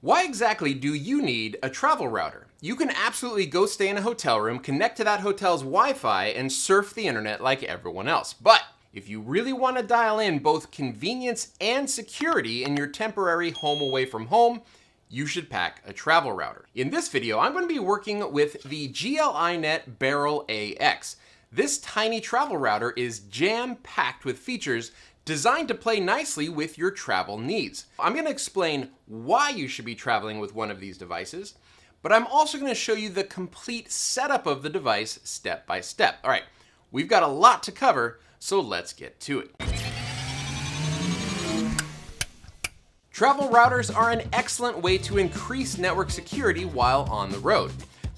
Why exactly do you need a travel router? You can absolutely go stay in a hotel room, connect to that hotel's Wi-Fi, and surf the internet like everyone else. But if you really want to dial in both convenience and security in your temporary home away from home, you should pack a travel router. In this video, I'm going to be working with the GL.iNet Beryl AX. This tiny travel router is jam-packed with features designed to play nicely with your travel needs. I'm going to explain why you should be traveling with one of these devices, but I'm also going to show you the complete setup of the device step by step. All right, we've got a lot to cover, so let's get to it. Travel routers are an excellent way to increase network security while on the road.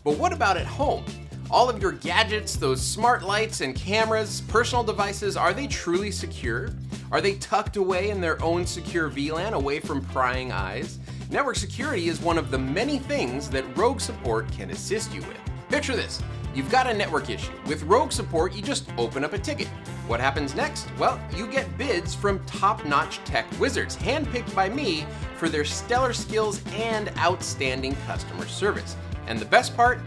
But what about at home? All of your gadgets, those smart lights and cameras, personal devices, are they truly secure? Are they tucked away in their own secure VLAN away from prying eyes? Network security is one of the many things that Rogue Support can assist you with. Picture this. You've got a network issue. With Rogue Support, you just open up a ticket. What happens next? Well, you get bids from top-notch tech wizards, handpicked by me for their stellar skills and outstanding customer service. And the best part?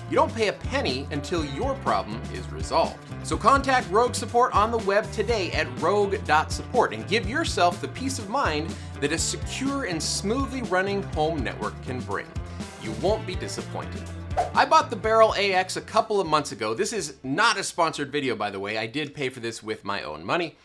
You don't pay a penny until your problem is resolved. So contact Rogue Support on the web today at rogue.support and give yourself the peace of mind that a secure and smoothly running home network can bring. You won't be disappointed. I bought the Beryl AX a couple of months ago. This is not a sponsored video, by the way. I did pay for this with my own money.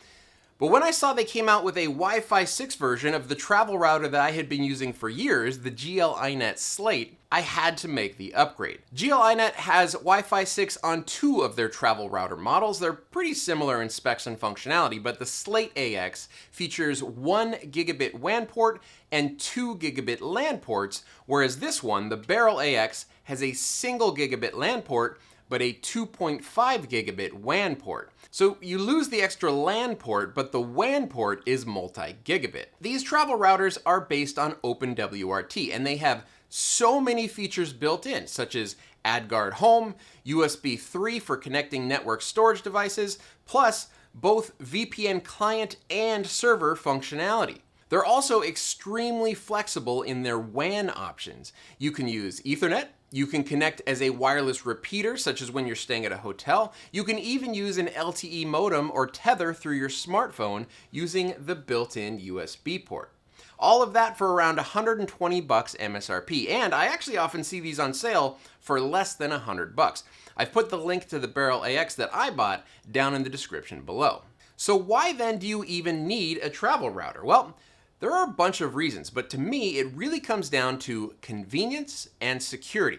But when I saw they came out with a Wi-Fi 6 version of the travel router that I had been using for years, the GL.iNet Slate, I had to make the upgrade. GL.iNet has Wi-Fi 6 on 2 of their travel router models. They're pretty similar in specs and functionality, but the Slate AX features 1 gigabit WAN port and 2 gigabit LAN ports, whereas this one, the Beryl AX, has a single gigabit LAN port but a 2.5 gigabit WAN port. So you lose the extra LAN port, but the WAN port is multi-gigabit. These travel routers are based on OpenWRT, and they have so many features built in, such as AdGuard Home, USB 3 for connecting network storage devices, plus both VPN client and server functionality. They're also extremely flexible in their WAN options. You can use Ethernet. You can connect as a wireless repeater, such as when you're staying at a hotel. You can even use an LTE modem or tether through your smartphone using the built-in USB port. All of that for around $120 MSRP, and I actually often see these on sale for less than $100. I've put the link to the Beryl AX that I bought down in the description below. So why then do you even need a travel router? Well, there are a bunch of reasons, but to me, it really comes down to convenience and security.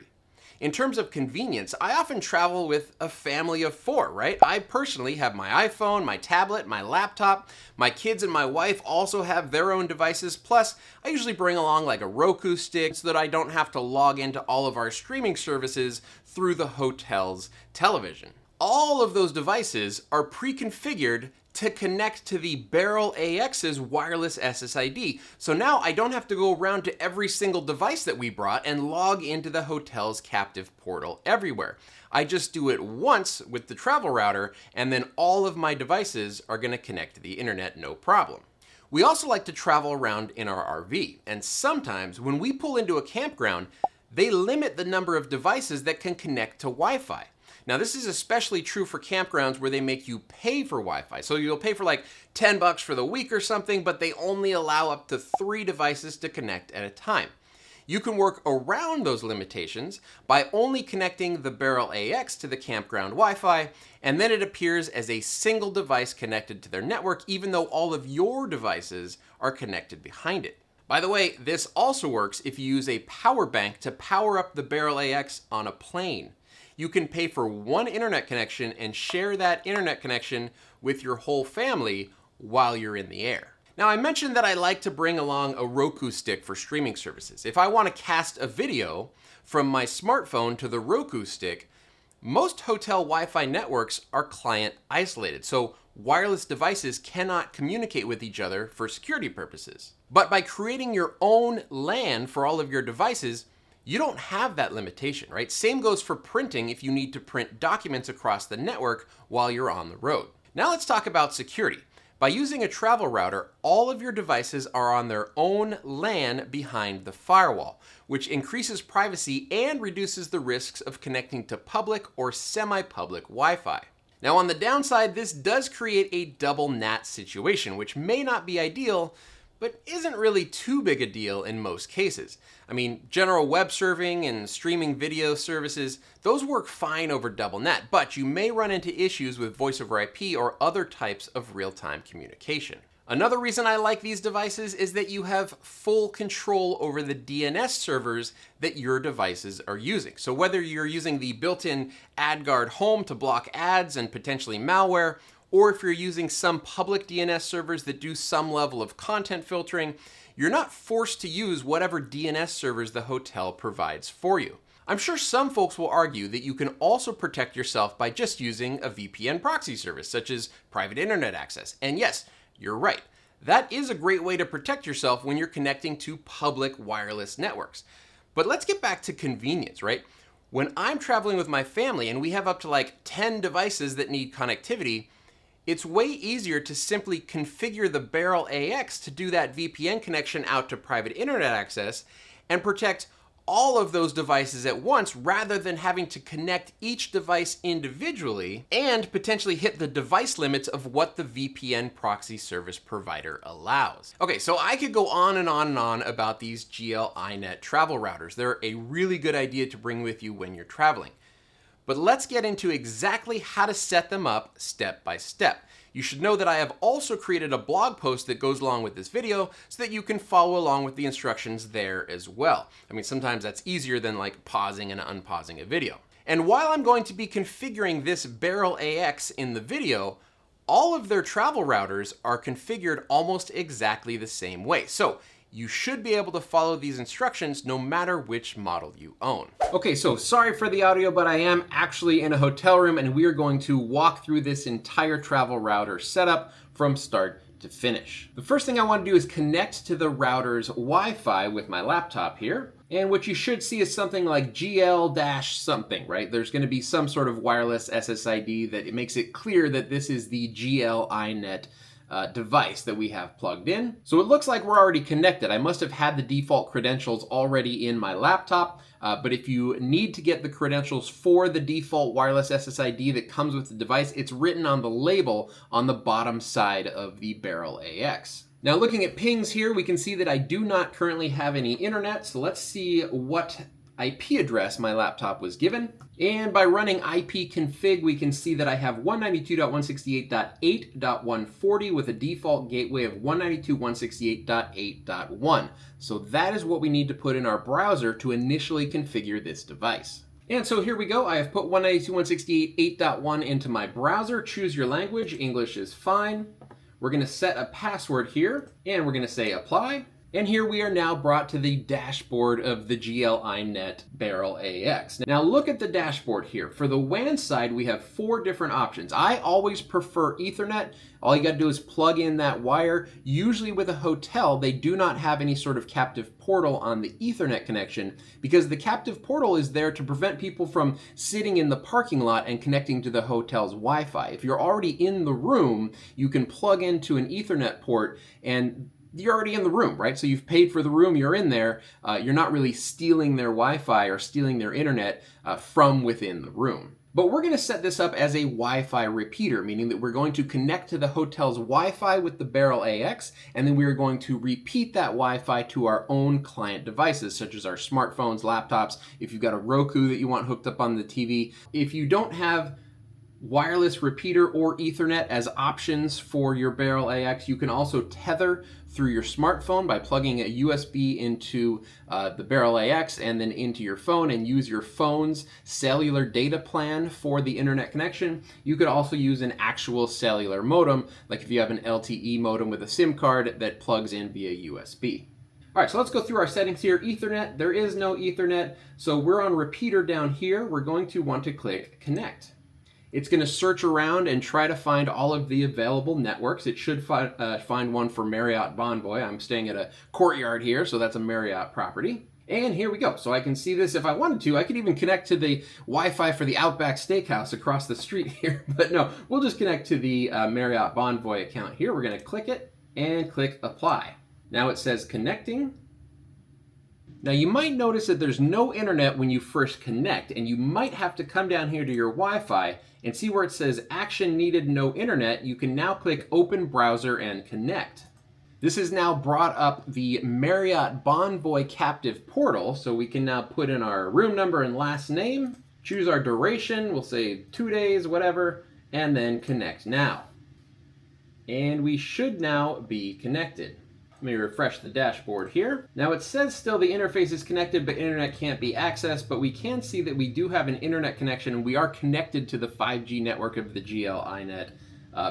In terms of convenience, I often travel with a family of 4, right? I personally have my iPhone, my tablet, my laptop. My kids and my wife also have their own devices. Plus, I usually bring along like a Roku stick so that I don't have to log into all of our streaming services through the hotel's television. All of those devices are pre-configured to connect to the Beryl AX's wireless SSID. So now I don't have to go around to every single device that we brought and log into the hotel's captive portal everywhere. I just do it once with the travel router, and then all of my devices are gonna connect to the internet, no problem. We also like to travel around in our RV, and sometimes when we pull into a campground, they limit the number of devices that can connect to Wi-Fi. Now, this is especially true for campgrounds where they make you pay for Wi-Fi. So you'll pay for like $10 for the week or something, but they only allow up to 3 devices to connect at a time. You can work around those limitations by only connecting the Beryl AX to the campground Wi-Fi, and then it appears as a single device connected to their network, even though all of your devices are connected behind it. By the way, this also works if you use a power bank to power up the Beryl AX on a plane. You can pay for 1 internet connection and share that internet connection with your whole family while you're in the air. Now, I mentioned that I like to bring along a Roku stick for streaming services. If I want to cast a video from my smartphone to the Roku stick, most hotel Wi-Fi networks are client isolated, so wireless devices cannot communicate with each other for security purposes. But by creating your own LAN for all of your devices, you don't have that limitation, right? Same goes for printing if you need to print documents across the network while you're on the road. Now let's talk about security. By using a travel router, all of your devices are on their own LAN behind the firewall, which increases privacy and reduces the risks of connecting to public or semi-public Wi-Fi. Now on the downside, this does create a double NAT situation, which may not be ideal, but isn't really too big a deal in most cases. I mean, general web serving and streaming video services, those work fine over double NAT, but you may run into issues with voice over IP or other types of real-time communication. Another reason I like these devices is that you have full control over the DNS servers that your devices are using. So whether you're using the built-in AdGuard Home to block ads and potentially malware, or if you're using some public DNS servers that do some level of content filtering, you're not forced to use whatever DNS servers the hotel provides for you. I'm sure some folks will argue that you can also protect yourself by just using a VPN proxy service, such as private internet access. And yes, you're right. That is a great way to protect yourself when you're connecting to public wireless networks. But let's get back to convenience, right? When I'm traveling with my family and we have up to like 10 devices that need connectivity, it's way easier to simply configure the Beryl AX to do that VPN connection out to private internet access and protect all of those devices at once rather than having to connect each device individually and potentially hit the device limits of what the VPN proxy service provider allows. Okay, so I could go on and on and on about these GL.iNet travel routers. They're a really good idea to bring with you when you're traveling. But let's get into exactly how to set them up step by step. You should know that I have also created a blog post that goes along with this video so that you can follow along with the instructions there as well. I mean, sometimes that's easier than like pausing and unpausing a video. And while I'm going to be configuring this Beryl AX in the video, all of their travel routers are configured almost exactly the same way. So you should be able to follow these instructions no matter which model you own. Okay, so sorry for the audio, but I am actually in a hotel room and we are going to walk through this entire travel router setup from start to finish. The first thing I want to do is connect to the router's Wi-Fi with my laptop here. And what you should see is something like GL-something, right? There's going to be some sort of wireless SSID that it makes it clear that this is the GL.iNet device that we have plugged in. So it looks like we're already connected. I must have had the default credentials already in my laptop, but if you need to get the credentials for the default wireless SSID that comes with the device, it's written on the label on the bottom side of the Beryl AX. Now looking at pings here, we can see that I do not currently have any internet, so let's see what IP address my laptop was given. And by running ipconfig, we can see that I have 192.168.8.140 with a default gateway of 192.168.8.1. So that is what we need to put in our browser to initially configure this device. And so here we go. I have put 192.168.8.1 into my browser. Choose your language. English is fine. We're going to set a password here, and we're going to say apply. And here we are now brought to the dashboard of the GL.iNet Beryl AX. Now look at the dashboard here. For the WAN side, we have 4 different options. I always prefer Ethernet. All you got to do is plug in that wire. Usually with a hotel, they do not have any sort of captive portal on the Ethernet connection because the captive portal is there to prevent people from sitting in the parking lot and connecting to the hotel's Wi-Fi. If you're already in the room, you can plug into an Ethernet port and you're already in the room, right? So you've paid for the room, you're in there. You're not really stealing their Wi-Fi or stealing their internet from within the room. But we're gonna set this up as a Wi-Fi repeater, meaning that we're going to connect to the hotel's Wi-Fi with the Beryl AX, and then we are going to repeat that Wi-Fi to our own client devices, such as our smartphones, laptops, if you've got a Roku that you want hooked up on the TV. If you don't have wireless repeater or Ethernet as options for your Beryl AX, you can also tether through your smartphone by plugging a USB into the Beryl AX and then into your phone and use your phone's cellular data plan for the internet connection. You could also use an actual cellular modem, like if you have an LTE modem with a SIM card that plugs in via USB. All right, so let's go through our settings here. Ethernet, there is no Ethernet, so we're on repeater down here. We're going to want to click connect. It's going to search around and try to find all of the available networks. It should find one for Marriott Bonvoy. I'm staying at a Courtyard here, so that's a Marriott property. And here we go. So I can see this if I wanted to. I could even connect to the Wi-Fi for the Outback Steakhouse across the street here. But no, we'll just connect to the Marriott Bonvoy account here. We're going to click it and click Apply. Now it says connecting. Now you might notice that there's no internet when you first connect, and you might have to come down here to your Wi-Fi and see where it says Action Needed No Internet. You can now click Open Browser and Connect. This has now brought up the Marriott Bonvoy captive portal, so we can now put in our room number and last name, choose our duration, we'll say 2 days, whatever, and then connect now. And we should now be connected. Let me refresh the dashboard here. Now it says still the interface is connected, but internet can't be accessed, but we can see that we do have an internet connection and we are connected to the 5G network of the GL.iNet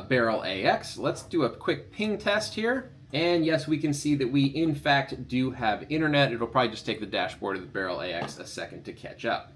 Beryl AX. Let's do a quick ping test here. And yes, we can see that we in fact do have internet. It'll probably just take the dashboard of the Beryl AX a second to catch up.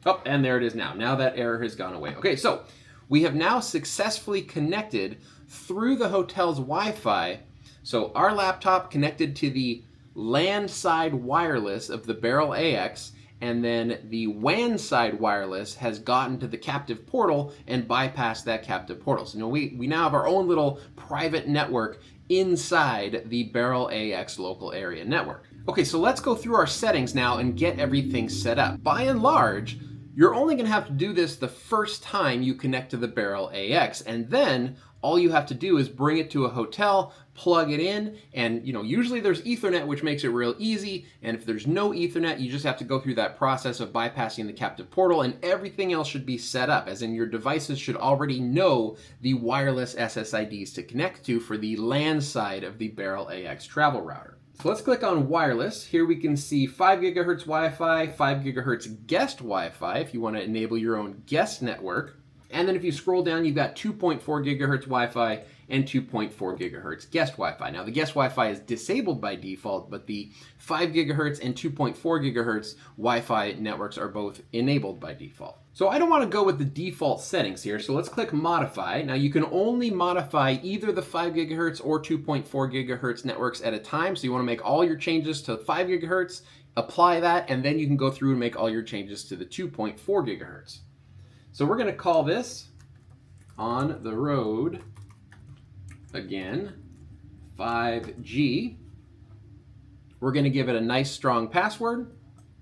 Oh, and there it is now. Now that error has gone away. Okay, so we have now successfully connected through the hotel's Wi-Fi. So our laptop connected to the LAN side wireless of the Beryl AX, and then the WAN side wireless has gotten to the captive portal and bypassed that captive portal. So now we now have our own little private network inside the Beryl AX local area network. Okay, so let's go through our settings now and get everything set up. By and large, you're only going to have to do this the first time you connect to the Beryl AX, and then all you have to do is bring it to a hotel, plug it in, and usually there's Ethernet, which makes it real easy, and if there's no Ethernet, you just have to go through that process of bypassing the captive portal, and everything else should be set up, as in your devices should already know the wireless SSIDs to connect to for the LAN side of the Beryl AX travel router. So let's click on wireless. Here we can see 5 gigahertz Wi-Fi, 5 gigahertz guest Wi-Fi if you want to enable your own guest network. And then if you scroll down, you've got 2.4 gigahertz Wi-Fi and 2.4 gigahertz guest Wi-Fi. Now the guest Wi-Fi is disabled by default, but the 5 gigahertz and 2.4 gigahertz Wi-Fi networks are both enabled by default. So I don't want to go with the default settings here, so let's click Modify. Now you can only modify either the 5 gigahertz or 2.4 gigahertz networks at a time, so you want to make all your changes to 5 gigahertz, apply that, and then you can go through and make all your changes to the 2.4 gigahertz. So we're going to call this On the Road Again 5G. We're going to give it a nice strong password,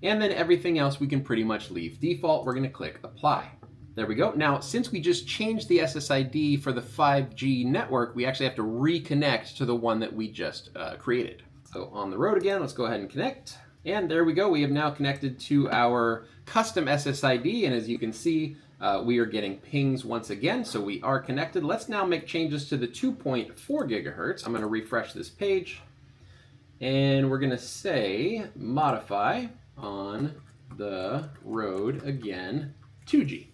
and then everything else we can pretty much leave default. We're going to click Apply. There we go. Now, since we just changed the SSID for the 5G network, we actually have to reconnect to the one that we just created. So On the Road Again, let's go ahead and connect. And there we go. We have now connected to our custom SSID, and as you can see, we are getting pings once again, so we are connected. Let's now make changes to the 2.4 gigahertz. I'm going to refresh this page, and we're going to say modify On the Road Again 2G.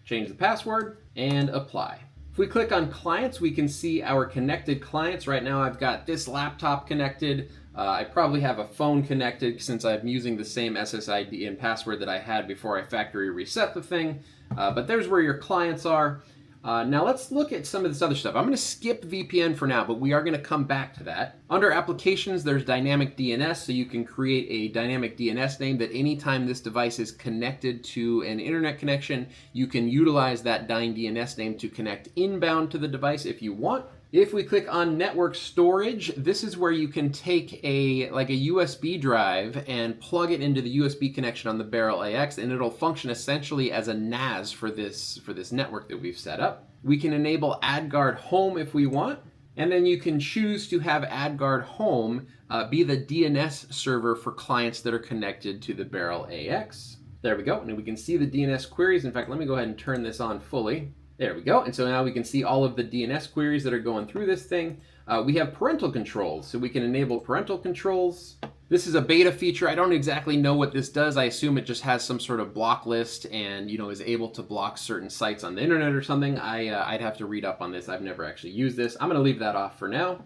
Change the password and apply. If we click on clients, we can see our connected clients. Right now I've got this laptop connected. I probably have a phone connected since I'm using the same SSID and password that I had before I factory reset the thing. But there's where your clients are. Now let's look at some of this other stuff. I'm going to skip VPN for now, but we are going to come back to that. Under applications, there's dynamic DNS, so you can create a dynamic DNS name that anytime this device is connected to an internet connection, you can utilize that DNS name to connect inbound to the device if you want. If we click on network storage, this is where you can take a USB drive and plug it into the USB connection on the Beryl AX, and it'll function essentially as a NAS for this network that we've set up. We can enable AdGuard Home if we want, and then you can choose to have AdGuard Home be the DNS server for clients that are connected to the Beryl AX. There we go, and we can see the DNS queries. In fact, let me go ahead and turn this on fully. There we go, and so now we can see all of the DNS queries that are going through this thing. We have parental controls, so we can enable parental controls. This is a beta feature. I don't exactly know what this does. I assume it just has some sort of block list and is able to block certain sites on the internet or something. I'd have to read up on this. I've never actually used this. I'm going to leave that off for now.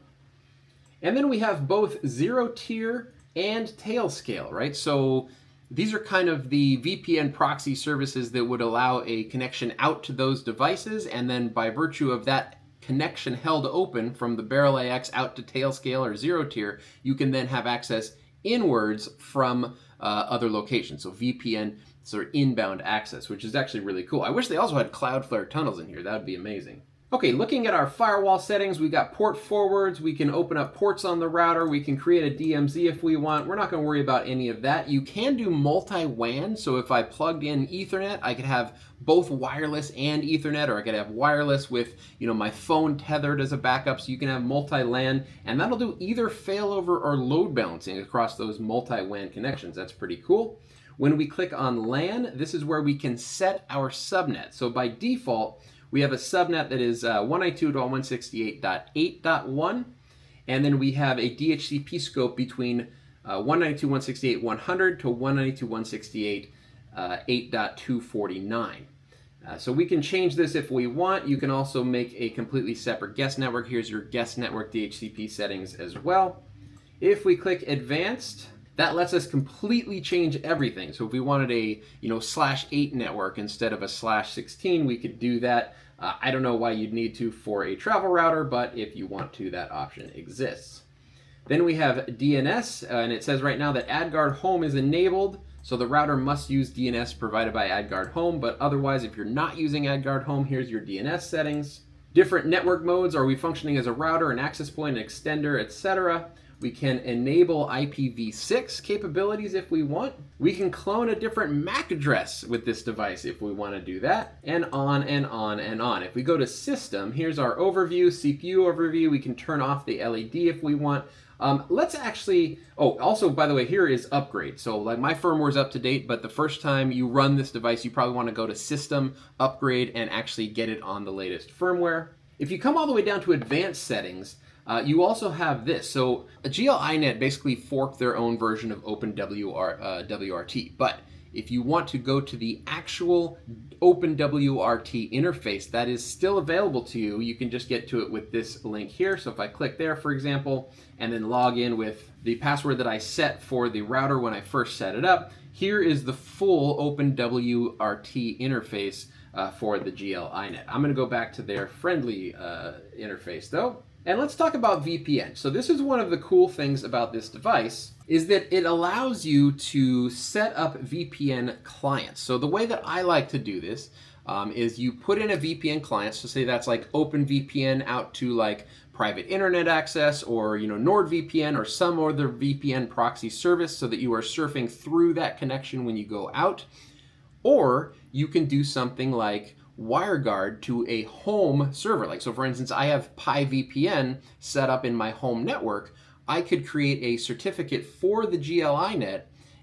And then we have both zero tier and tail scale, right? So these are kind of the VPN proxy services that would allow a connection out to those devices, and then by virtue of that connection held open from the Beryl AX out to Tailscale or Zero Tier, you can then have access inwards from other locations. So VPN, sort of inbound access, which is actually really cool. I wish they also had Cloudflare tunnels in here. That would be amazing. Okay, looking at our firewall settings, we got port forwards, we can open up ports on the router, we can create a DMZ if we want. We're not gonna worry about any of that. You can do multi-WAN, so if I plugged in Ethernet, I could have both wireless and Ethernet, or I could have wireless with, my phone tethered as a backup, so you can have multi-LAN, and that'll do either failover or load balancing across those multi-WAN connections. That's pretty cool. When we click on LAN, this is where we can set our subnet. So by default, we have a subnet that is 192.168.8.1, and then we have a DHCP scope between 192.168.100 to 192.168.8.249. So we can change this if we want. You can also make a completely separate guest network. Here's your guest network DHCP settings as well. If we click advanced, that lets us completely change everything. So if we wanted a /8 network instead of a /16, we could do that. I don't know why you'd need to for a travel router, but if you want to, that option exists. Then we have DNS, and it says right now that AdGuard Home is enabled, so the router must use DNS provided by AdGuard Home, but otherwise, if you're not using AdGuard Home, here's your DNS settings. Different network modes, are we functioning as a router, an access point, an extender, etc. We can enable IPv6 capabilities if we want. We can clone a different MAC address with this device if we want to do that, and on and on and on. If we go to System, here's our overview, CPU overview. We can turn off the LED if we want. Let's actually, also, by the way, here is upgrade. So like my firmware is up to date, but the first time you run this device, you probably want to go to System, Upgrade, and actually get it on the latest firmware. If you come all the way down to advanced settings, you also have this. So GL.iNet basically forked their own version of OpenWRT, but if you want to go to the actual OpenWRT interface that is still available to you, you can just get to it with this link here. So if I click there, for example, and then log in with the password that I set for the router when I first set it up, here is the full OpenWRT interface for the GL.iNet. I'm going to go back to their friendly interface though. And let's talk about VPN. So this is one of the cool things about this device is that it allows you to set up VPN clients. So the way that I like to do this is you put in a VPN client. So say that's like OpenVPN out to like private internet access, or NordVPN or some other VPN proxy service, so that you are surfing through that connection when you go out. Or you can do something like WireGuard to a home server. Like, so for instance, I have PyVPN set up in my home network. I could create a certificate for the GL.iNet,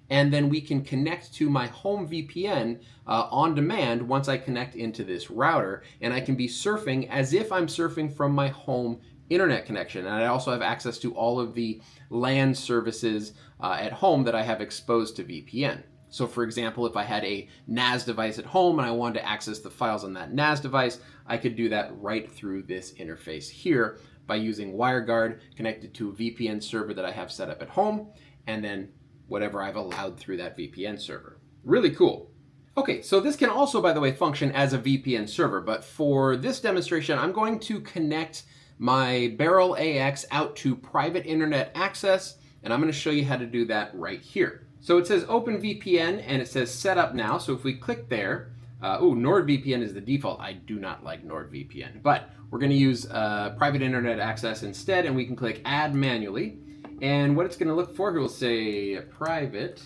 and then we can connect to my home VPN on demand once I connect into this router, and I can be surfing as if I'm surfing from my home internet connection. And I also have access to all of the LAN services at home that I have exposed to VPN. So for example, if I had a NAS device at home and I wanted to access the files on that NAS device, I could do that right through this interface here by using WireGuard connected to a VPN server that I have set up at home, and then whatever I've allowed through that VPN server. Really cool. Okay, so this can also, by the way, function as a VPN server, but for this demonstration, I'm going to connect my Beryl AX out to private internet access, and I'm going to show you how to do that right here. So it says OpenVPN and it says set up now. So if we click there, NordVPN is the default. I do not like NordVPN, but we're going to use private internet access instead, and we can click add manually. And what it's going to look for here will say private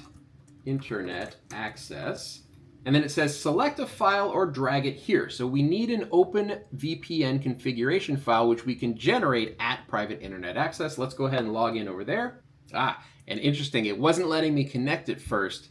internet access. And then it says select a file or drag it here. So we need an OpenVPN configuration file, which we can generate at private internet access. Let's go ahead and log in over there. And interesting, it wasn't letting me connect at first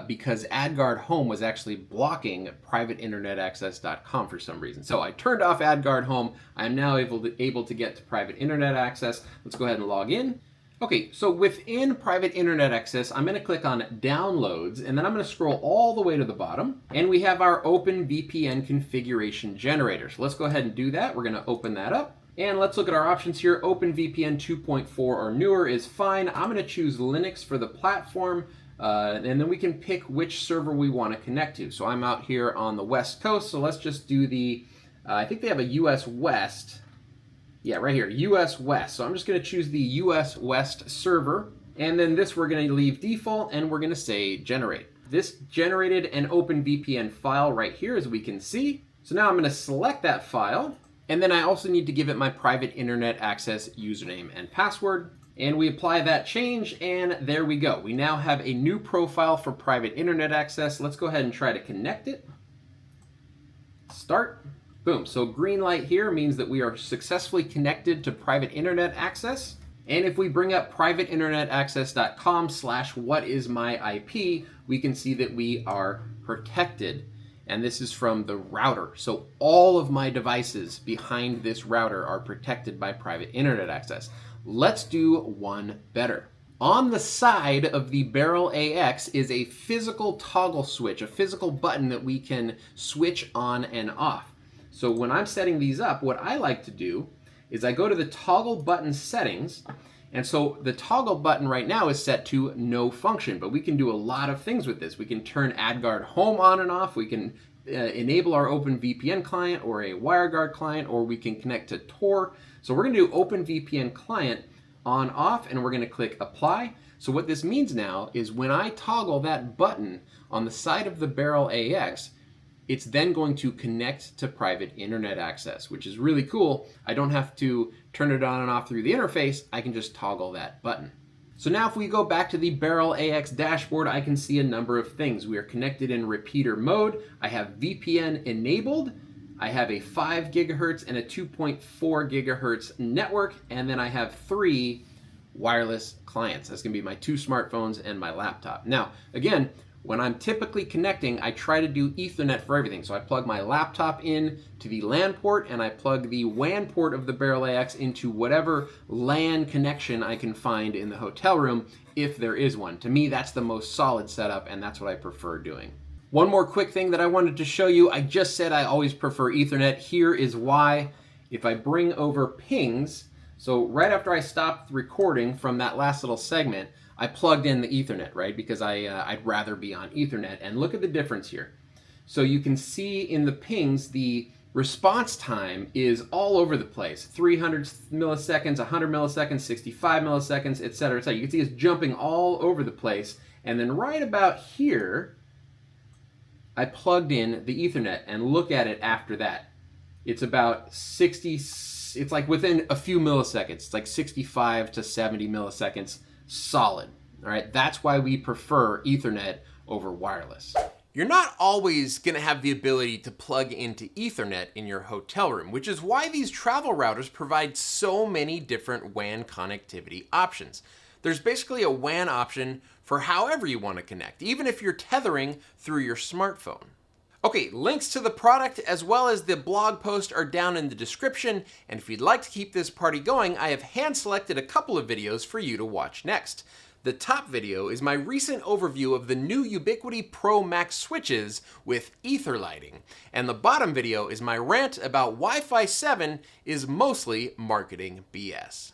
because AdGuard Home was actually blocking privateinternetaccess.com for some reason. So I turned off AdGuard Home. I'm now able to get to private internet access. Let's go ahead and log in. Okay, so within private internet access, I'm going to click on downloads, and then I'm going to scroll all the way to the bottom, and we have our OpenVPN configuration generator. So let's go ahead and do that. We're going to open that up. And let's look at our options here. OpenVPN 2.4 or newer is fine. I'm going to choose Linux for the platform, and then we can pick which server we want to connect to. So I'm out here on the West Coast, so let's just do the, I think they have a US West. Yeah, right here, US West. So I'm just going to choose the US West server, And then this we're going to leave default, and we're going to say generate. This generated an OpenVPN file right here, as we can see. So now I'm going to select that file, and then I also need to give it my private internet access username and password. And we apply that change, and there we go. We now have a new profile for private internet access. Let's go ahead and try to connect it. Start. Boom. So green light here means that we are successfully connected to private internet access. And if we bring up privateinternetaccess.com/whatismyip, we can see that we are protected. And this is from the router. So all of my devices behind this router are protected by private internet access. Let's do one better. On the side of the Beryl AX is a physical toggle switch, a physical button that we can switch on and off. So when I'm setting these up, what I like to do is I go to the toggle button settings, and so the toggle button right now is set to no function, but we can do a lot of things with this. We can turn AdGuard Home on and off, we can enable our OpenVPN client or a WireGuard client, or we can connect to Tor. So we're going to do OpenVPN client on off, and we're going to click apply. So what this means now is when I toggle that button on the side of the Beryl AX, it's then going to connect to private internet access, which is really cool. I don't have to turn it on and off through the interface. I can just toggle that button. So now if we go back to the Beryl AX dashboard, I can see a number of things. We are connected in repeater mode. I have VPN enabled. I have a 5 gigahertz and a 2.4 gigahertz network, and then I have 3 wireless clients. That's gonna be my 2 smartphones and my laptop. Now, again, when I'm typically connecting, I try to do Ethernet for everything. So I plug my laptop in to the LAN port, and I plug the WAN port of the Beryl AX into whatever LAN connection I can find in the hotel room, if there is one. To me, that's the most solid setup, and that's what I prefer doing. One more quick thing that I wanted to show you. I just said I always prefer Ethernet. Here is why. If I bring over pings, so right after I stopped recording from that last little segment, I plugged in the Ethernet, right? Because I'd rather be on Ethernet. And look at the difference here. So you can see in the pings, the response time is all over the place. 300 milliseconds, 100 milliseconds, 65 milliseconds, et cetera, et cetera. You can see it's jumping all over the place. And then right about here, I plugged in the Ethernet, and look at it after that. It's about 60, it's like within a few milliseconds. It's like 65 to 70 milliseconds solid. All right, that's why we prefer Ethernet over wireless. You're not always going to have the ability to plug into Ethernet in your hotel room, which is why these travel routers provide so many different WAN connectivity options. There's basically a WAN option for however you want to connect, even if you're tethering through your smartphone. Okay, links to the product as well as the blog post are down in the description, and if you'd like to keep this party going, I have hand-selected a couple of videos for you to watch next. The top video is my recent overview of the new Ubiquiti Pro Max switches with ether lighting, and the bottom video is my rant about Wi-Fi 7 is mostly marketing BS.